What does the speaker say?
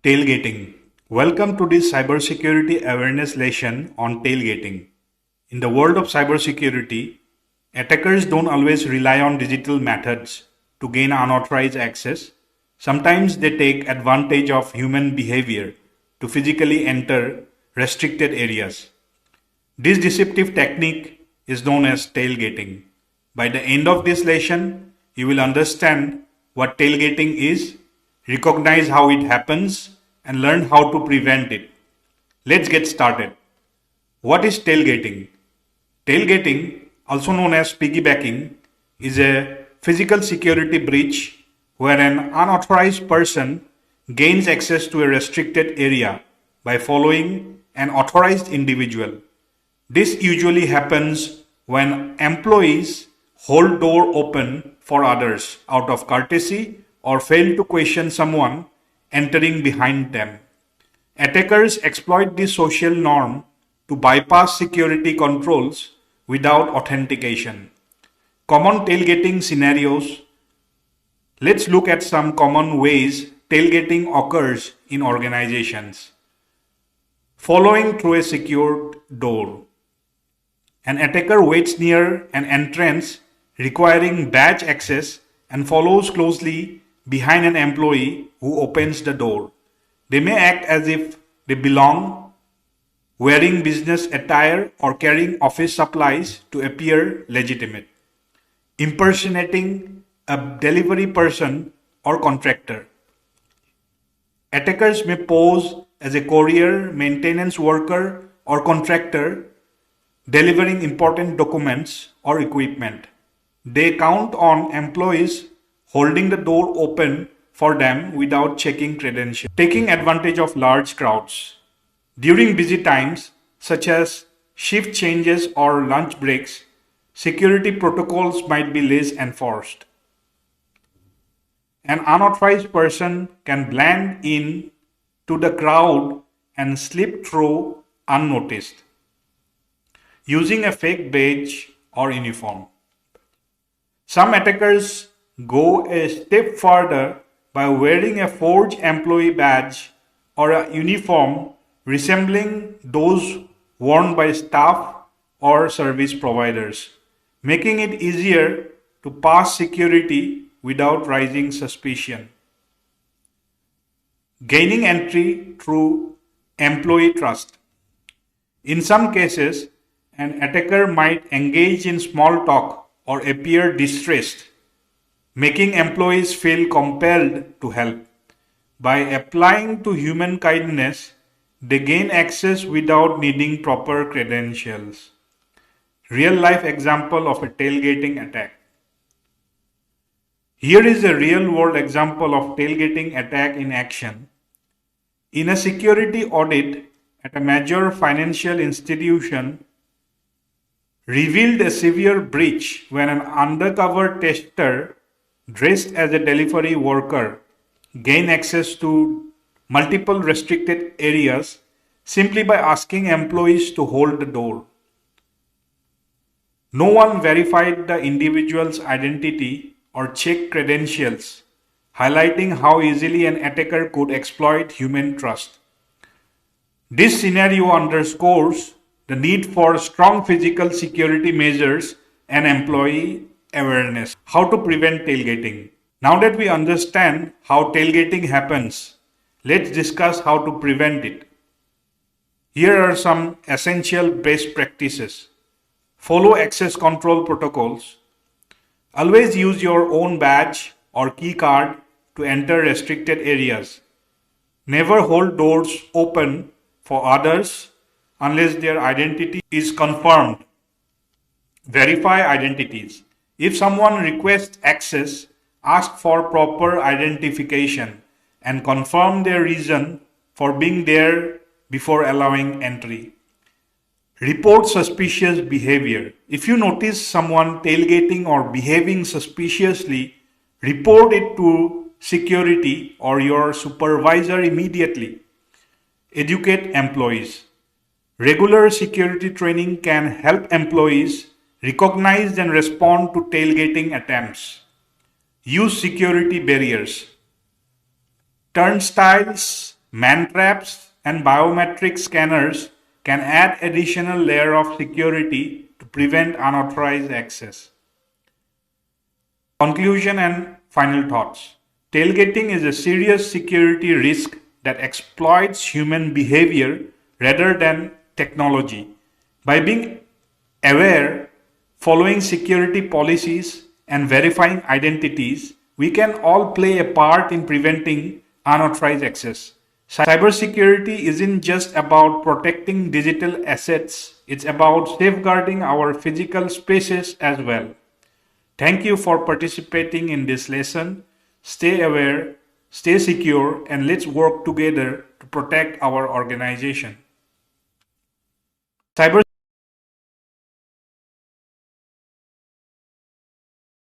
Tailgating. Welcome to this cybersecurity awareness lesson on tailgating. In the world of cybersecurity, attackers don't always rely on digital methods to gain unauthorized access. Sometimes they take advantage of human behavior to physically enter restricted areas. This deceptive technique is known as tailgating. By the end of this lesson, you will understand what tailgating is, recognize how it happens, and learn how to prevent it. Let's get started. What is tailgating? Tailgating, also known as piggybacking, is a physical security breach where an unauthorized person gains access to a restricted area by following an authorized individual. This usually happens when employees hold door open for others out of courtesy or fail to question someone entering behind them. Attackers exploit this social norm to bypass security controls without authentication. Common tailgating scenarios. Let's look at some common ways tailgating occurs in organizations. Following through a secured door. An attacker waits near an entrance requiring badge access and follows closely behind an employee who opens the door. They may act as if they belong, wearing business attire or carrying office supplies to appear legitimate. Impersonating a delivery person or contractor. Attackers may pose as a courier, maintenance worker, or contractor delivering important documents or equipment. They count on employees holding the door open for them without checking credentials. Taking advantage of large crowds. During busy times, such as shift changes or lunch breaks, security protocols might be less enforced. An unauthorized person can blend in to the crowd and slip through unnoticed, using a fake badge or uniform. Some attackers go a step further by wearing a forged employee badge or a uniform resembling those worn by staff or service providers, making it easier to pass security without raising suspicion. Gaining entry through employee trust. In some cases, an attacker might engage in small talk or appear distressed, making employees feel compelled to help. By applying to human kindness, they gain access without needing proper credentials. Real life example of a tailgating attack. Here is a real world example of tailgating attack in action. In a security audit at a major financial institution, revealed a severe breach when an undercover tester dressed as a delivery worker gained access to multiple restricted areas simply by asking employees to hold the door. No one verified the individual's identity or checked credentials, highlighting how easily an attacker could exploit human trust. This scenario underscores the need for strong physical security measures and employee awareness. How to prevent tailgating. Now that we understand how tailgating happens, let's discuss how to prevent it. Here are some essential best practices. Follow access control protocols. Always use your own badge or key card to enter restricted areas. Never hold doors open for others unless their identity is confirmed. Verify identities. If someone requests access, ask for proper identification and confirm their reason for being there before allowing entry. Report suspicious behavior. If you notice someone tailgating or behaving suspiciously, report it to security or your supervisor immediately. Educate employees. Regular security training can help employees recognize and respond to tailgating attempts. Use security barriers. Turnstiles, Man traps and biometric scanners can add additional layer of security to prevent unauthorized access. Conclusion and final thoughts. Tailgating is a serious security risk that exploits human behavior rather than technology. By being aware, following security policies, and verifying identities, we can all play a part in preventing unauthorized access. Cybersecurity isn't just about protecting digital assets, it's about safeguarding our physical spaces as well. Thank you for participating in this lesson. Stay aware, stay secure, and let's work together to protect our organization. Cyber